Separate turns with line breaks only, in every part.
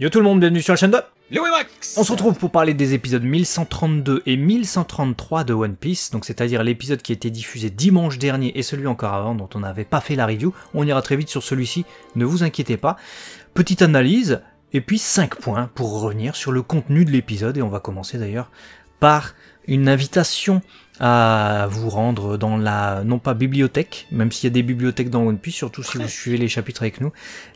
Yo tout le monde, bienvenue sur la chaîne de
Max.
On se retrouve pour parler des épisodes 1132 et 1133 de One Piece, donc c'est-à-dire l'épisode qui a été diffusé dimanche dernier et celui encore avant dont on n'avait pas fait la review. On ira très vite sur celui-ci, ne vous inquiétez pas. Petite analyse, et puis 5 points pour revenir sur le contenu de l'épisode, et on va commencer d'ailleurs par une invitation à vous rendre dans la, non pas bibliothèque, même s'il y a des bibliothèques dans One Piece, surtout si vous suivez les chapitres avec nous,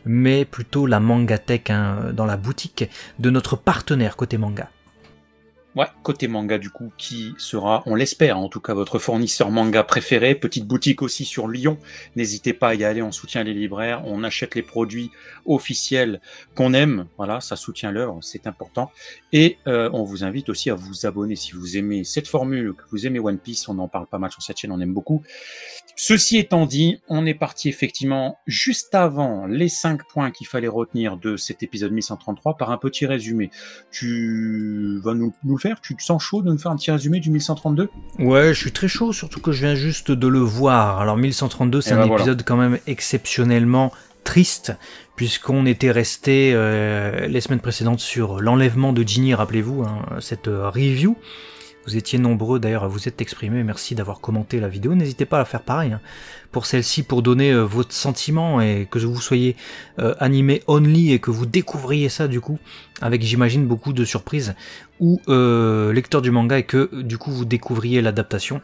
mais plutôt la mangathèque, dans la boutique de notre partenaire côté manga.
Ouais, côté manga du coup, qui sera, on l'espère, en tout cas votre fournisseur manga préféré. Petite boutique aussi sur Lyon, n'hésitez pas à y aller, on soutient les libraires, on achète les produits officiels qu'on aime, voilà, ça soutient l'œuvre, c'est important. Et on vous invite aussi à vous abonner si vous aimez cette formule, que vous aimez One Piece, on en parle pas mal sur cette chaîne, on aime beaucoup. Ceci étant dit, on est parti effectivement juste avant les 5 points qu'il fallait retenir de cet épisode 1133 par un petit résumé. Tu vas nous le faire? Tu te sens chaud de nous faire un petit résumé du 1132?
Ouais, je suis très chaud, surtout que je viens juste de le voir. Alors 1132, c'est un épisode quand même exceptionnellement triste, puisqu'on était resté les semaines précédentes sur l'enlèvement de Ginny, rappelez-vous, cette review. Vous étiez nombreux d'ailleurs à vous être exprimés, merci d'avoir commenté la vidéo, n'hésitez pas à faire pareil pour celle-ci, pour donner votre sentiment et que vous soyez animé only et que vous découvriez ça du coup, avec j'imagine beaucoup de surprises, ou lecteur du manga et que du coup vous découvriez l'adaptation.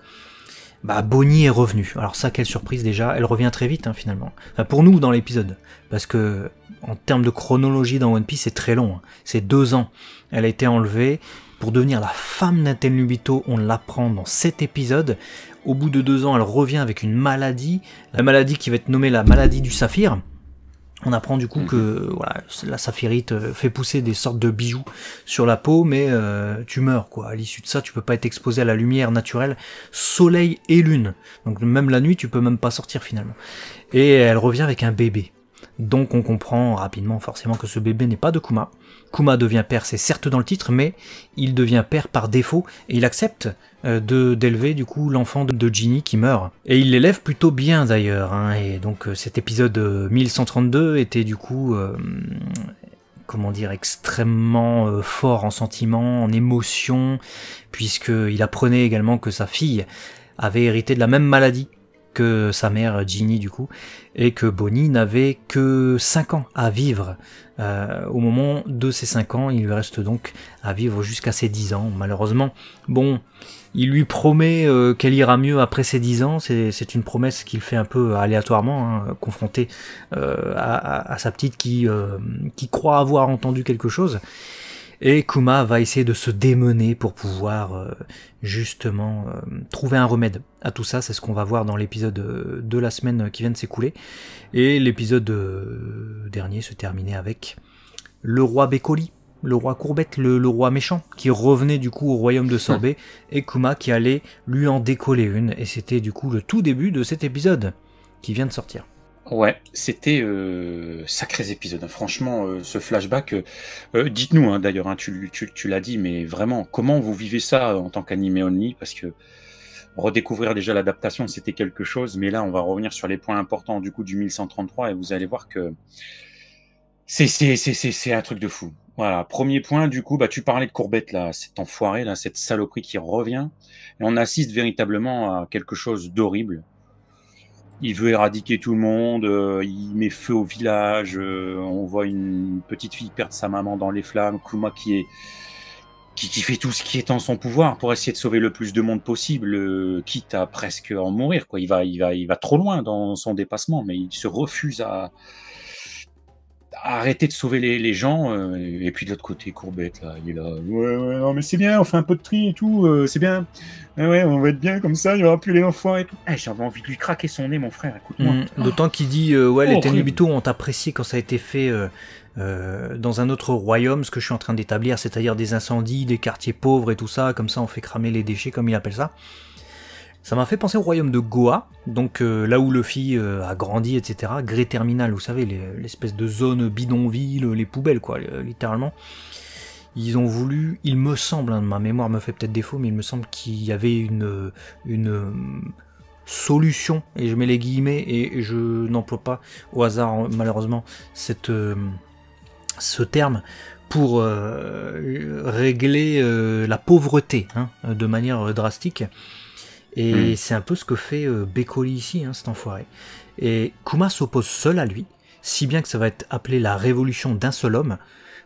Bah Bonnie est revenue, alors ça quelle surprise déjà, elle revient très vite finalement, enfin, pour nous dans l'épisode, parce que en termes de chronologie dans One Piece c'est très long, c'est 2 ans, elle a été enlevée, pour devenir la femme d'un Tenryubito, on l'apprend dans cet épisode. Au bout de 2 ans, elle revient avec une maladie, la maladie qui va être nommée la maladie du saphir. On apprend du coup que voilà, la saphirite fait pousser des sortes de bijoux sur la peau, mais tu meurs quoi. À l'issue de ça, tu peux pas être exposé à la lumière naturelle, soleil et lune. Donc même la nuit, tu peux même pas sortir finalement. Et elle revient avec un bébé. Donc on comprend rapidement forcément que ce bébé n'est pas de Kuma. Kuma devient père, c'est certes dans le titre, mais il devient père par défaut, et il accepte d'élever du coup l'enfant de Ginny qui meurt. Et il l'élève plutôt bien d'ailleurs, et donc cet épisode 1132 était du coup, comment dire, extrêmement fort en sentiments, en émotions, puisqu'il apprenait également que sa fille avait hérité de la même maladie que sa mère Ginny du coup, et que Bonnie n'avait que 5 ans à vivre. Au moment de ses 5 ans, il lui reste donc à vivre jusqu'à ses 10 ans. Malheureusement, bon, il lui promet qu'elle ira mieux après ses 10 ans, c'est une promesse qu'il fait un peu aléatoirement, confronté à sa petite qui croit avoir entendu quelque chose. Et Kuma va essayer de se démener pour pouvoir justement trouver un remède à tout ça. C'est ce qu'on va voir dans l'épisode de la semaine qui vient de s'écouler. Et l'épisode dernier se terminait avec le roi Bécoli, le roi Courbette, le roi méchant, qui revenait du coup au royaume de Sorbet, et Kuma qui allait lui en décoller une. Et c'était du coup le tout début de cet épisode qui vient de sortir.
Ouais, c'était sacrés épisodes. Franchement, ce flashback, dites-nous d'ailleurs, tu l'as dit, mais vraiment, comment vous vivez ça en tant qu'animé only? Parce que redécouvrir déjà l'adaptation, c'était quelque chose, mais là, on va revenir sur les points importants du coup du 1133 et vous allez voir que c'est un truc de fou. Voilà, premier point, du coup, tu parlais de Courbette, là, cet enfoiré, là, cette saloperie qui revient, et on assiste véritablement à quelque chose d'horrible. Il veut éradiquer tout le monde, il met feu au village, on voit une petite fille perdre sa maman dans les flammes, Kuma qui fait tout ce qui est en son pouvoir pour essayer de sauver le plus de monde possible, quitte à presque en mourir, quoi. Il va trop loin dans son dépassement, mais il se refuse à arrêter de sauver les gens, et puis de l'autre côté, Courbette, là, il est là, ouais, non, mais c'est bien, on fait un peu de tri et tout, c'est bien, ouais, on va être bien comme ça, il n'y aura plus les enfants et tout. J'avais envie de lui craquer son nez, mon frère, écoute-moi.
D'autant qu'il dit, ouais, les Tenryubito ont apprécié quand ça a été fait dans un autre royaume, ce que je suis en train d'établir, c'est-à-dire des incendies, des quartiers pauvres et tout ça, comme ça on fait cramer les déchets, comme il appelle ça. Ça m'a fait penser au royaume de Goa, donc là où Luffy a grandi, etc. Gré Terminal, vous savez, l'espèce de zone bidonville, les poubelles, quoi, littéralement. Ils ont voulu, il me semble, ma mémoire me fait peut-être défaut, mais il me semble qu'il y avait une solution, et je mets les guillemets, et je n'emploie pas au hasard, malheureusement, cette ce terme pour régler la pauvreté, hein, de manière drastique. Et c'est un peu ce que fait Bécoli ici, hein, cet enfoiré. Et Kuma s'oppose seul à lui, si bien que ça va être appelé la révolution d'un seul homme.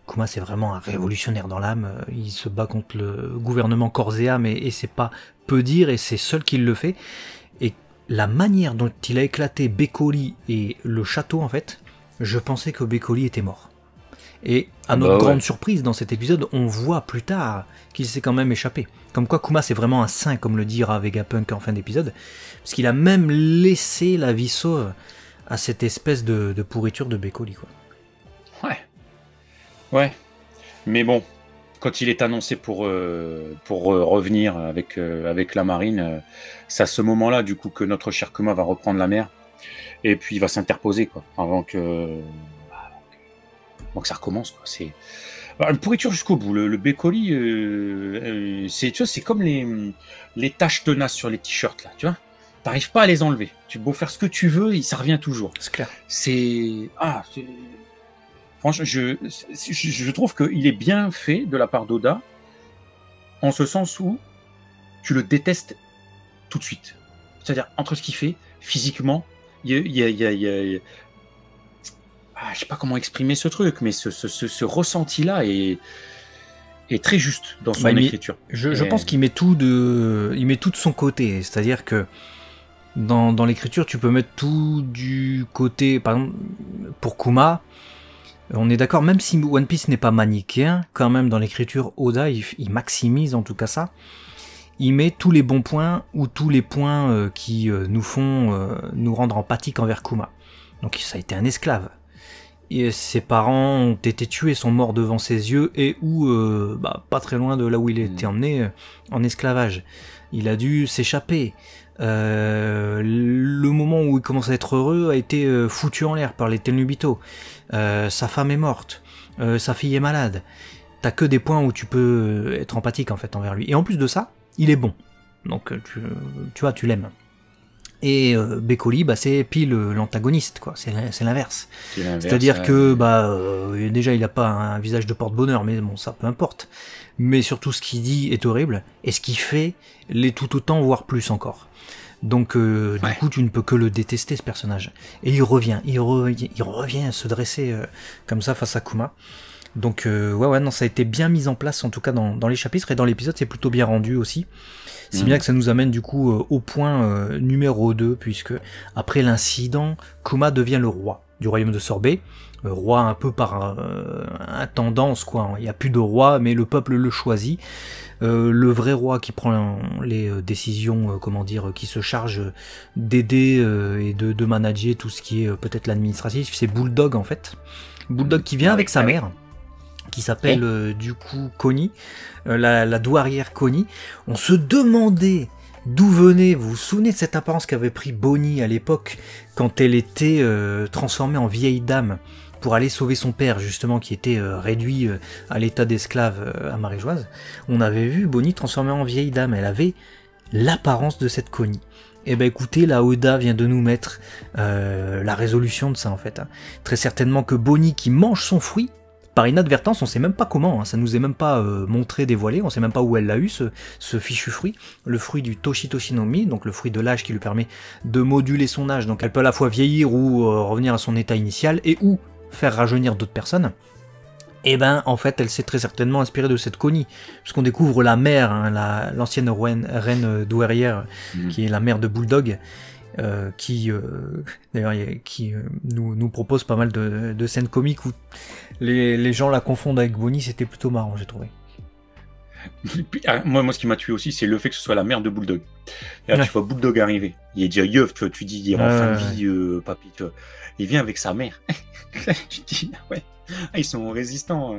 Kuma, c'est vraiment un révolutionnaire dans l'âme. Il se bat contre le gouvernement corps et âme, et c'est pas peu dire, et c'est seul qui le fait. Et la manière dont il a éclaté Bécoli et le château, en fait, je pensais que Bécoli était mort. Et à notre grande surprise dans cet épisode, on voit plus tard qu'il s'est quand même échappé. Comme quoi Kuma c'est vraiment un saint, comme le dira Vegapunk en fin d'épisode, parce qu'il a même laissé la vie sauve à cette espèce de pourriture de Bécoli, quoi.
Ouais. Mais bon, quand il est annoncé pour revenir avec la marine, c'est à ce moment-là du coup que notre cher Kuma va reprendre la mer, et puis il va s'interposer, quoi, avant que ça recommence, quoi. C'est une pourriture jusqu'au bout. Le Bécoli, tu vois, c'est comme les taches tenaces sur les t-shirts, là, tu vois. T'arrives pas à les enlever. Tu peux faire ce que tu veux, ça revient toujours.
C'est clair.
Franchement, je trouve qu'il est bien fait de la part d'Oda, en ce sens où tu le détestes tout de suite. C'est-à-dire, entre ce qu'il fait, physiquement, il y a je sais pas comment exprimer ce truc, mais ce ressenti-là est très juste dans son écriture.
Je pense qu'il met tout de son côté. C'est-à-dire que dans l'écriture, tu peux mettre tout du côté. Par exemple, pour Kuma, on est d'accord, même si One Piece n'est pas manichéen, quand même dans l'écriture, Oda, il maximise en tout cas ça. Il met tous les bons points ou tous les points qui nous font nous rendre empathiques envers Kuma. Donc ça a été un esclave. Et ses parents ont été tués, sont morts devant ses yeux, et pas très loin de là où il a été emmené, en esclavage. Il a dû s'échapper. Le moment où il commence à être heureux a été foutu en l'air par les Tenryubito. Sa femme est morte. Sa fille est malade. T'as que des points où tu peux être empathique en fait envers lui. Et en plus de ça, il est bon. Donc tu vois, tu l'aimes. Et Bécoli, c'est pile l'antagoniste, quoi. C'est l'inverse. C'est-à-dire que déjà il a pas un visage de porte-bonheur, mais bon, ça peu importe. Mais surtout ce qu'il dit est horrible, et ce qu'il fait l'est tout autant, voire plus encore. Donc du coup tu ne peux que le détester, ce personnage. Et il revient à se dresser comme ça face à Kuma. Donc non, ça a été bien mis en place en tout cas dans les chapitres, et dans l'épisode c'est plutôt bien rendu aussi. Si bien que ça nous amène du coup au point numéro 2, puisque après l'incident, Kuma devient le roi du royaume de Sorbet, roi un peu par intendance, quoi. Il n'y a plus de roi, mais le peuple le choisit. Le vrai roi qui prend les décisions, qui se charge d'aider et de manager tout ce qui est peut-être l'administratif, c'est Bulldog en fait. Bulldog qui vient avec sa mère, qui s'appelle du coup Connie, la douairière Connie. On se demandait d'où venait, vous vous souvenez de cette apparence qu'avait pris Bonnie à l'époque, quand elle était transformée en vieille dame pour aller sauver son père, justement, qui était réduit à l'état d'esclave à Maréjoise. On avait vu Bonnie transformée en vieille dame, elle avait l'apparence de cette Connie. Et écoutez, la Oda vient de nous mettre la résolution de ça en fait. Très certainement que Bonnie qui mange son fruit, par inadvertance, on sait même pas comment, ça nous est même pas montré, dévoilé, on sait même pas où elle l'a eu, ce fichu fruit, le fruit du Toshi no Mi, donc le fruit de l'âge qui lui permet de moduler son âge, donc elle peut à la fois vieillir ou revenir à son état initial, et ou faire rajeunir d'autres personnes. Et en fait, elle s'est très certainement inspirée de cette Connie, puisqu'on découvre la mère, l'ancienne reine douairière, qui est la mère de Bulldog, qui nous propose pas mal de scènes comiques où les gens la confondent avec Bonnie. C'était plutôt marrant, j'ai trouvé.
Moi, ce qui m'a tué aussi, c'est le fait que ce soit la mère de Bulldog. Et là, tu vois Bulldog arriver. Il est déjà yeuf, tu dis, il est en fin de vie, papy. Il vient avec sa mère. Tu dis, ils sont résistants.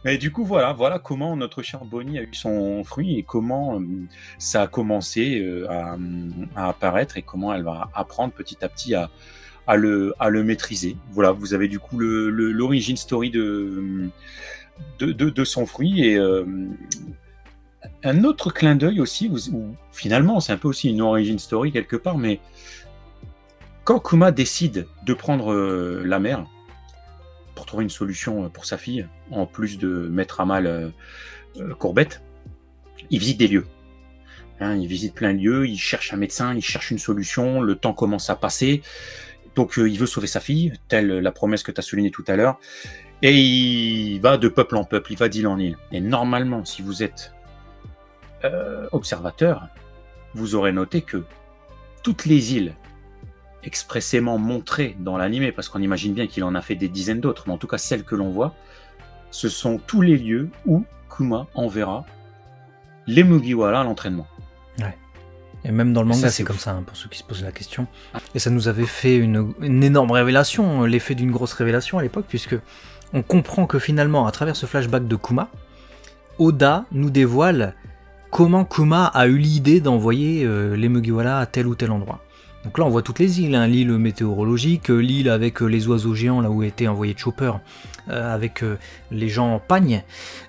Mais du coup, voilà comment notre chère Bonnie a eu son fruit, et comment ça a commencé à apparaître, et comment elle va apprendre petit à petit à le maîtriser. Voilà, vous avez du coup l'origin story de son fruit, et un autre clin d'œil aussi, où finalement c'est un peu aussi une origin story quelque part, mais quand Kuma décide de prendre la mer, pour trouver une solution pour sa fille, en plus de mettre à mal Courbette. Il visite des lieux. Hein, il visite plein de lieux, il cherche un médecin, il cherche une solution, le temps commence à passer. Donc il veut sauver sa fille, telle la promesse que tu as soulignée tout à l'heure. Et il va de peuple en peuple, il va d'île en île. Et normalement, si vous êtes observateur, vous aurez noté que toutes les îles expressément montrées dans l'animé, parce qu'on imagine bien qu'il en a fait des dizaines d'autres, mais en tout cas celles que l'on voit, ce sont tous les lieux où Kuma enverra les Mugiwara à l'entraînement.
Ouais. Et même dans le manga, c'est comme ça, hein, pour ceux qui se posent la question. Et ça nous avait fait une énorme révélation, l'effet d'une grosse révélation à l'époque, puisque on comprend que finalement, à travers ce flashback de Kuma, Oda nous dévoile comment Kuma a eu l'idée d'envoyer les Mugiwara à tel ou tel endroit. Donc là, on voit toutes les îles, hein, l'île météorologique, l'île avec les oiseaux géants, là où a été envoyé Chopper, avec les gens en pagne,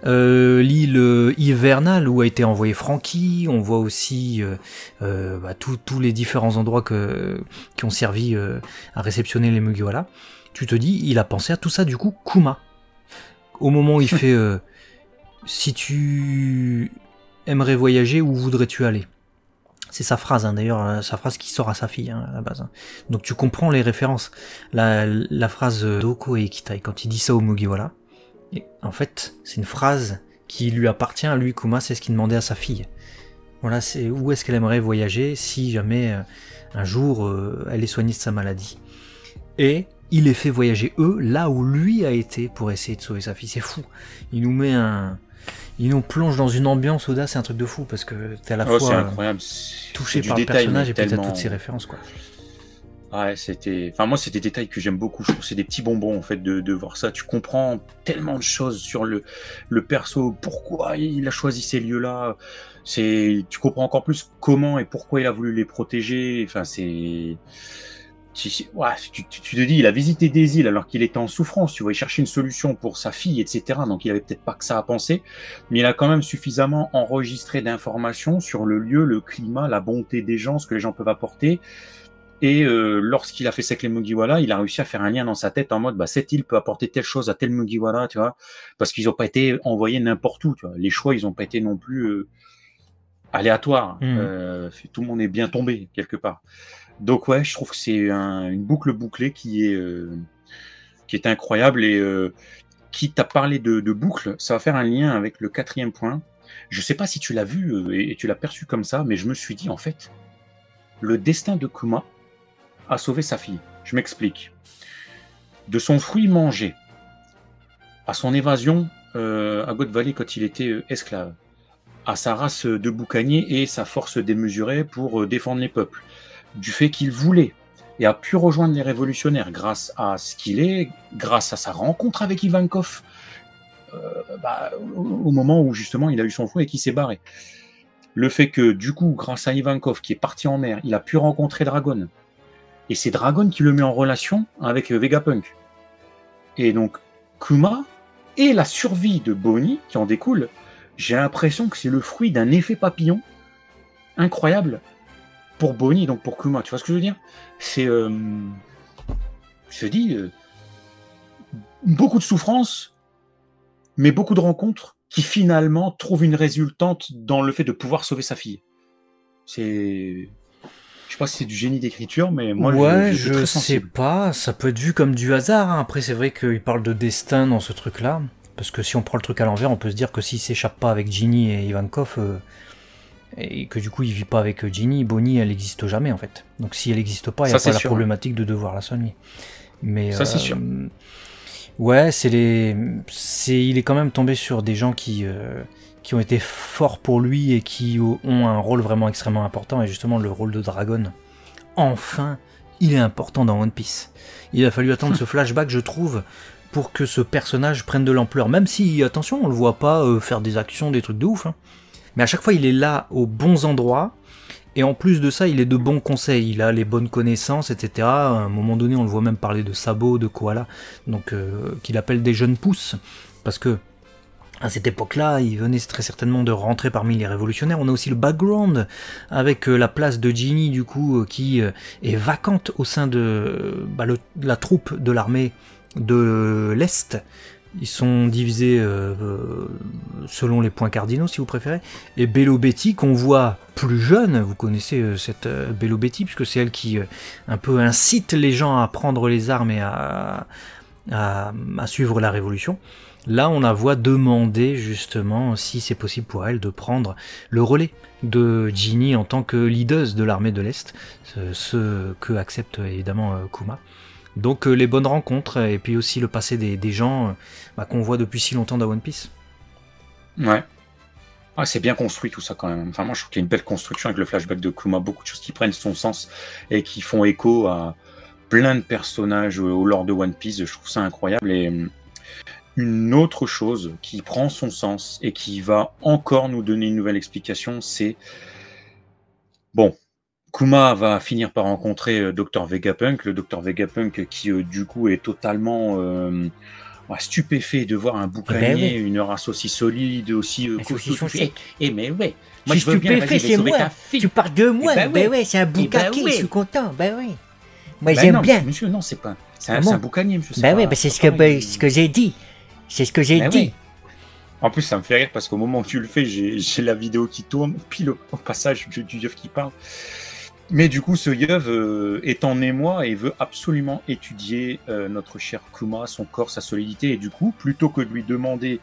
l'île hivernale où a été envoyé Franky, on voit aussi tous les différents endroits qui ont servi à réceptionner les Mugiwara. Tu te dis, il a pensé à tout ça du coup, Kuma. Au moment où il fait si tu aimerais voyager, où voudrais-tu aller? C'est sa phrase, hein, d'ailleurs, sa phrase qui sort à sa fille, hein, à la base. Hein. Donc tu comprends les références. La phrase Doko et Kitai, quand il dit ça au Mugiwara, et en fait, c'est une phrase qui lui appartient à lui, Kuma, c'est ce qu'il demandait à sa fille. Voilà, c'est où est-ce qu'elle aimerait voyager si jamais un jour elle est soignée de sa maladie. Et il les fait voyager, eux, là où lui a été pour essayer de sauver sa fille. C'est fou. Il nous plonge dans une ambiance, Oda, c'est un truc de fou, parce que t'es à la fois
incroyable.
touché par le personnage et peut-être toutes ses références, quoi.
Ouais, moi, c'est des détails que j'aime beaucoup. Je trouve que c'est des petits bonbons, en fait, de voir ça. Tu comprends tellement de choses sur le perso, pourquoi il a choisi ces lieux-là. Tu comprends encore plus comment et pourquoi il a voulu les protéger. Enfin, tu te dis, il a visité des îles alors qu'il était en souffrance, tu vois, il cherchait une solution pour sa fille, etc. Donc il avait peut-être pas que ça à penser, mais il a quand même suffisamment enregistré d'informations sur le lieu, le climat, la bonté des gens, ce que les gens peuvent apporter. Et lorsqu'il a fait ça avec les Mugiwara, il a réussi à faire un lien dans sa tête en mode, cette île peut apporter telle chose à tel Mugiwara, tu vois, parce qu'ils n'ont pas été envoyés n'importe où, tu vois. Les choix, ils n'ont pas été non plus aléatoires. Tout le monde est bien tombé quelque part. Donc ouais, je trouve que c'est une boucle bouclée qui est incroyable, et qui t'a parlé de boucle, ça va faire un lien avec le 4e point. Je sais pas si tu l'as vu et tu l'as perçu comme ça, mais je me suis dit, en fait, le destin de Kuma a sauvé sa fille. Je m'explique. De son fruit mangé à son évasion à God Valley quand il était esclave, à sa race de boucanier et sa force démesurée pour défendre les peuples, du fait qu'il voulait et a pu rejoindre les révolutionnaires grâce à ce qu'il est, grâce à sa rencontre avec Ivankov, au moment où justement il a eu son fou et qu'il s'est barré. Le fait que du coup, grâce à Ivankov qui est parti en mer, il a pu rencontrer Dragon. Et c'est Dragon qui le met en relation avec Vegapunk. Et donc Kuma et la survie de Bonnie qui en découle, j'ai l'impression que c'est le fruit d'un effet papillon incroyable pour Bonnie, donc pour Kuma, tu vois ce que je veux dire? C'est, je dis, beaucoup de souffrance, mais beaucoup de rencontres qui finalement trouvent une résultante dans le fait de pouvoir sauver sa fille. Je sais pas si c'est du génie d'écriture, mais moi,
je sais pas, ça peut être vu comme du hasard, hein. Après, c'est vrai qu'il parle de destin dans ce truc-là, parce que si on prend le truc à l'envers, on peut se dire que s'il s'échappe pas avec Ginny et Ivankov, et que du coup il vit pas avec Ginny, Bonnie elle n'existe jamais en fait. Donc si elle n'existe pas, il n'y a pas la problématique de devoir la soigner. Mais
ça c'est sûr.
Ouais, il est quand même tombé sur des gens qui ont été forts pour lui et qui ont un rôle vraiment extrêmement important, et justement le rôle de Dragon, enfin, il est important dans One Piece. Il a fallu attendre ce flashback, je trouve, pour que ce personnage prenne de l'ampleur, même si, attention, on le voit pas faire des actions, des trucs de ouf, hein. Mais à chaque fois, il est là aux bons endroits, et en plus de ça, il est de bons conseils, il a les bonnes connaissances, etc. À un moment donné, on le voit même parler de Sabo, de Koala, donc qu'il appelle des jeunes pousses, parce que à cette époque-là, il venait très certainement de rentrer parmi les révolutionnaires. On a aussi le background, avec la place de Ginny, du coup, qui est vacante au sein de la troupe de l'armée de l'Est. Ils sont divisés selon les points cardinaux, si vous préférez. Et Bello Betty, qu'on voit plus jeune, vous connaissez cette Bello Betty, puisque c'est elle qui un peu incite les gens à prendre les armes et à suivre la révolution. Là, on la voit demander justement si c'est possible pour elle de prendre le relais de Ginny en tant que leader de l'armée de l'Est, ce que accepte évidemment Kuma. Donc les bonnes rencontres, et puis aussi le passé des gens qu'on voit depuis si longtemps dans One Piece.
Ouais. Ah, c'est bien construit tout ça quand même. Enfin, moi je trouve qu'il y a une belle construction avec le flashback de Kuma, beaucoup de choses qui prennent son sens et qui font écho à plein de personnages au lore de One Piece. Je trouve ça incroyable. Et une autre chose qui prend son sens et qui va encore nous donner une nouvelle explication, c'est... Bon, Kuma va finir par rencontrer Dr Vegapunk, le Dr Vegapunk qui du coup est totalement stupéfait de voir un boucanier, une race aussi solide, aussi costaud. Mais ouais,
moi je veux bien, vas-y, c'est moi. Tu parles de moi, ouais, c'est un boucanier, je suis content, ouais. Moi j'aime bien.
Monsieur, non, c'est pas, c'est un boucanier, monsieur.
C'est ce que j'ai dit. C'est ce que j'ai dit.
Oui. En plus, ça me fait rire parce qu'au moment où tu le fais, j'ai la vidéo qui tourne, pile au passage du yeuve qui parle. Mais du coup, ce yeuve est en émoi et veut absolument étudier notre cher Kuma, son corps, sa solidité. Et du coup, plutôt que de lui demander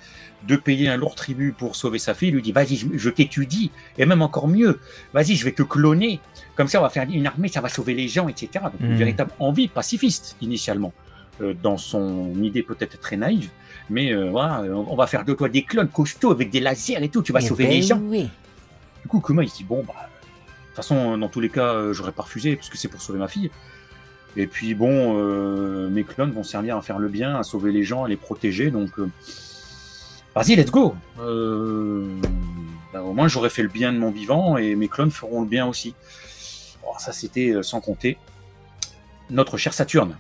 de payer un lourd tribut pour sauver sa fille, il lui dit « Vas-y, je t'étudie. Et même encore mieux, vas-y, je vais te cloner. Comme ça, on va faire une armée, ça va sauver les gens, etc. » Donc, une véritable envie pacifiste, initialement, dans son idée peut-être très naïve. Mais voilà, on va faire de toi des clones costauds avec des lasers et tout, tu vas sauver les gens.
Oui.
Du coup, Kuma, il se dit « Bon, bah... De toute façon, dans tous les cas, j'aurais pas refusé, parce que c'est pour sauver ma fille. Et puis bon, mes clones vont servir à faire le bien, à sauver les gens, à les protéger, donc... vas-y, let's go. Au moins, j'aurais fait le bien de mon vivant, et mes clones feront le bien aussi. Bon, ça, c'était sans compter notre cher Saturne.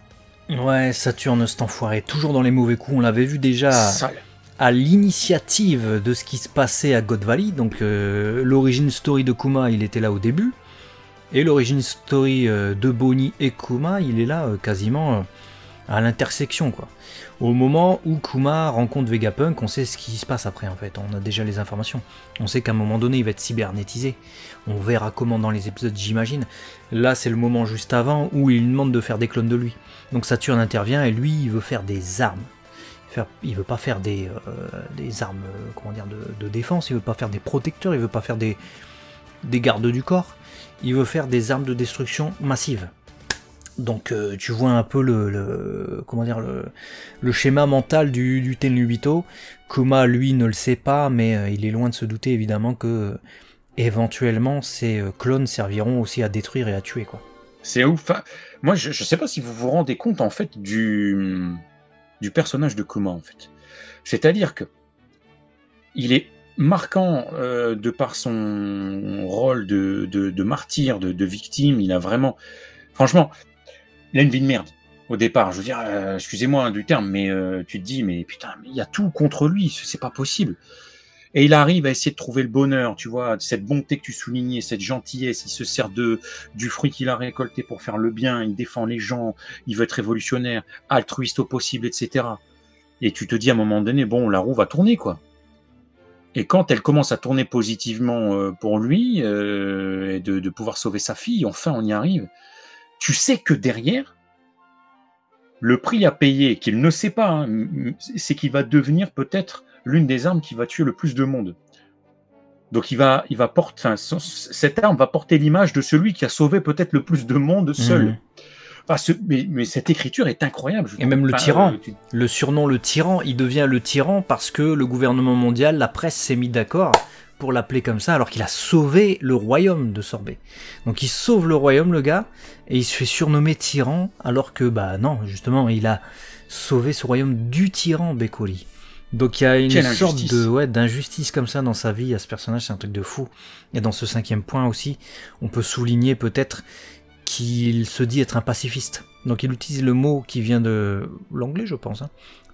Ouais, Saturne, cet enfoiré, toujours dans les mauvais coups. On l'avait vu déjà... Sale. À l'initiative de ce qui se passait à God Valley, donc l'origin story de Kuma, il était là au début, et l'origin story de Bonnie et Kuma, il est là quasiment à l'intersection, quoi. Au moment où Kuma rencontre Vegapunk, on sait ce qui se passe après, en fait, on a déjà les informations. On sait qu'à un moment donné, il va être cybernétisé. On verra comment dans les épisodes, j'imagine. Là, c'est le moment juste avant où il lui demande de faire des clones de lui. Donc Saturne intervient, et lui, il veut faire des armes. Il veut pas faire des armes de défense, il veut pas faire des protecteurs, il veut pas faire des gardes du corps, il veut faire des armes de destruction massive. Donc tu vois un peu le schéma mental du Tenryubito. Kuma lui ne le sait pas, mais il est loin de se douter évidemment que éventuellement ces clones serviront aussi à détruire et à tuer, quoi.
C'est ouf. Enfin, moi je sais pas si vous vous rendez compte en fait du personnage de Kuma, en fait. C'est-à-dire que il est marquant de par son rôle de martyr, de victime. Il a vraiment... Franchement, il a une vie de merde au départ. Je veux dire, excusez-moi du terme, mais tu te dis, mais putain, il y a tout contre lui, c'est pas possible. Et il arrive à essayer de trouver le bonheur, tu vois, cette bonté que tu soulignais, cette gentillesse, il se sert du fruit qu'il a récolté pour faire le bien, il défend les gens, il veut être révolutionnaire, altruiste au possible, etc. Et tu te dis à un moment donné, bon, la roue va tourner, quoi. Et quand elle commence à tourner positivement pour lui, et de pouvoir sauver sa fille, enfin on y arrive, tu sais que derrière, le prix à payer, qu'il ne sait pas, hein, c'est qu'il va devenir peut-être l'une des armes qui va tuer le plus de monde. Donc il va porter, cette arme va porter l'image de celui qui a sauvé peut-être le plus de monde seul. Mais cette écriture est incroyable.
Et même le tyran, le surnom le tyran, il devient le tyran parce que le gouvernement mondial, la presse s'est mis d'accord pour l'appeler comme ça, alors qu'il a sauvé le royaume de Sorbet. Donc il sauve le royaume, le gars, et il se fait surnommer tyran, alors que, bah non, justement, il a sauvé ce royaume du tyran Bécoli. Donc il y a une sorte d'injustice comme ça dans sa vie à ce personnage, c'est un truc de fou. Et dans ce 5e point aussi, on peut souligner peut-être qu'il se dit être un pacifiste. Donc il utilise le mot qui vient de l'anglais, je pense, hein,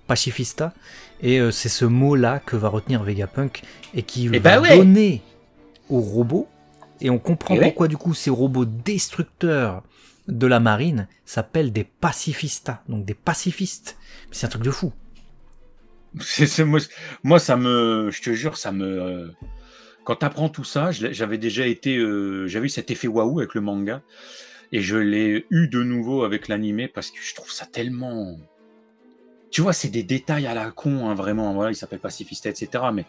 pacifista, et c'est ce mot-là que va retenir Vegapunk et qui va donner aux robots. Et on comprend pourquoi du coup ces robots destructeurs de la marine s'appellent des pacifistas, donc des pacifistes. C'est un truc de fou.
Moi, je te jure, quand t'apprends tout ça, j'avais déjà été, j'avais eu cet effet waouh avec le manga, et je l'ai eu de nouveau avec l'animé parce que je trouve ça tellement, tu vois, c'est des détails à la con, hein, vraiment. Voilà, il s'appelle pacifista, etc. Mais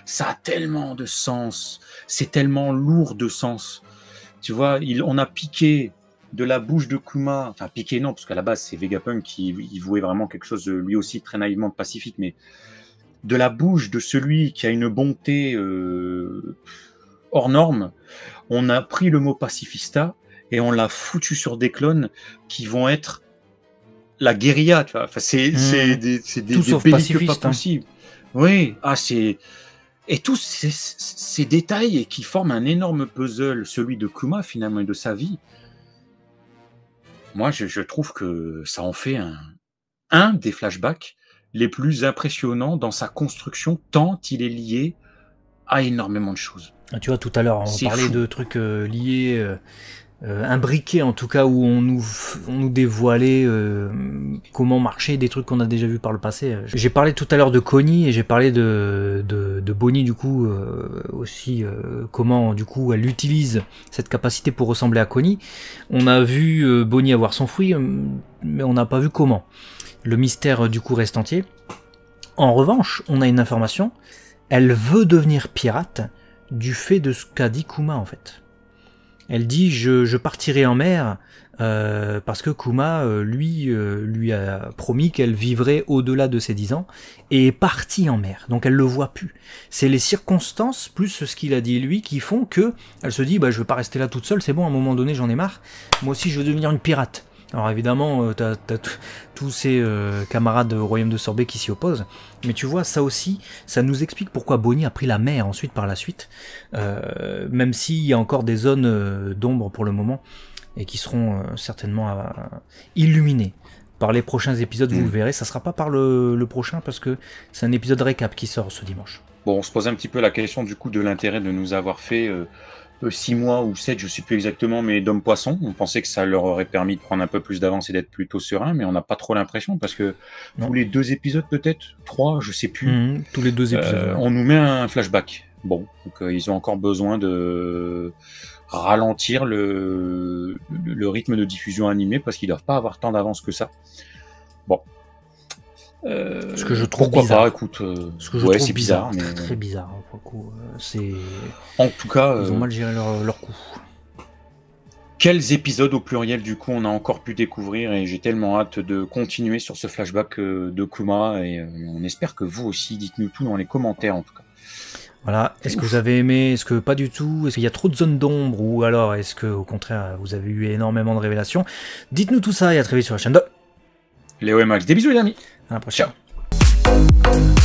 ça a tellement de sens, c'est tellement lourd de sens. Tu vois, on a piqué de la bouche de Kuma, enfin piqué non, parce qu'à la base c'est Vegapunk qui vouait vraiment quelque chose lui aussi très naïvement pacifique, mais de la bouche de celui qui a une bonté hors norme, on a pris le mot pacifista et on l'a foutu sur des clones qui vont être la guérilla, tu vois. Enfin, c'est des belliqueux pas possibles. Hein. Oui, et tous ces détails qui forment un énorme puzzle, celui de Kuma finalement et de sa vie. Moi, je trouve que ça en fait un des flashbacks les plus impressionnants dans sa construction, tant il est lié à énormément de choses.
Tu vois, tout à l'heure, on parlait de trucs liés, imbriqués en tout cas, où on nous dévoilait comment marcher des trucs qu'on a déjà vus par le passé. J'ai parlé tout à l'heure de Connie et j'ai parlé de Bonnie du coup aussi, comment du coup elle utilise cette capacité pour ressembler à Connie. On a vu Bonnie avoir son fruit, mais on n'a pas vu comment. Le mystère du coup reste entier. En revanche, on a une information, elle veut devenir pirate du fait de ce qu'a dit Kuma en fait. Elle dit je partirai en mer parce que Kuma lui a promis qu'elle vivrait au-delà de ses 10 ans et est partie en mer, donc elle le voit plus. C'est les circonstances plus ce qu'il a dit lui qui font que elle se dit bah je veux pas rester là toute seule, c'est bon, à un moment donné j'en ai marre, moi aussi je veux devenir une pirate. Alors évidemment, t'as tous ces camarades au royaume de Sorbet qui s'y opposent, mais tu vois, ça aussi, ça nous explique pourquoi Bonnie a pris la mer ensuite par la suite, même s'il y a encore des zones d'ombre pour le moment, et qui seront certainement illuminées. Par les prochains épisodes, vous le verrez, ça sera pas par le prochain, parce que c'est un épisode récap qui sort ce dimanche.
Bon, on se pose un petit peu la question du coup de l'intérêt de nous avoir fait 6 mois ou 7, je ne sais plus exactement, mais d'hommes poissons. On pensait que ça leur aurait permis de prendre un peu plus d'avance et d'être plutôt serein, mais on n'a pas trop l'impression parce que tous les 2 épisodes peut-être, 3, je sais plus.
Tous les 2 épisodes.
On nous met un flashback. Bon, donc ils ont encore besoin de ralentir le rythme de diffusion animée parce qu'ils doivent pas avoir tant d'avance que ça. Bon.
Ce que je trouve
pourquoi
bizarre.
Pas, écoute,
ce que je trouve
c'est bizarre, mais
très bizarre pour le coup.
En tout cas,
ils ont mal géré leur coup.
Quels épisodes au pluriel du coup on a encore pu découvrir et j'ai tellement hâte de continuer sur ce flashback de Kuma et on espère que vous aussi, dites-nous tout dans les commentaires en tout cas.
Voilà, est-ce que vous avez aimé, est-ce que pas du tout, est-ce qu'il y a trop de zones d'ombre ou alors est-ce que au contraire vous avez eu énormément de révélations? Dites-nous tout ça et à très vite sur la chaîne de
Léo et Max, des bisous les amis.
À la prochaine.
Ciao.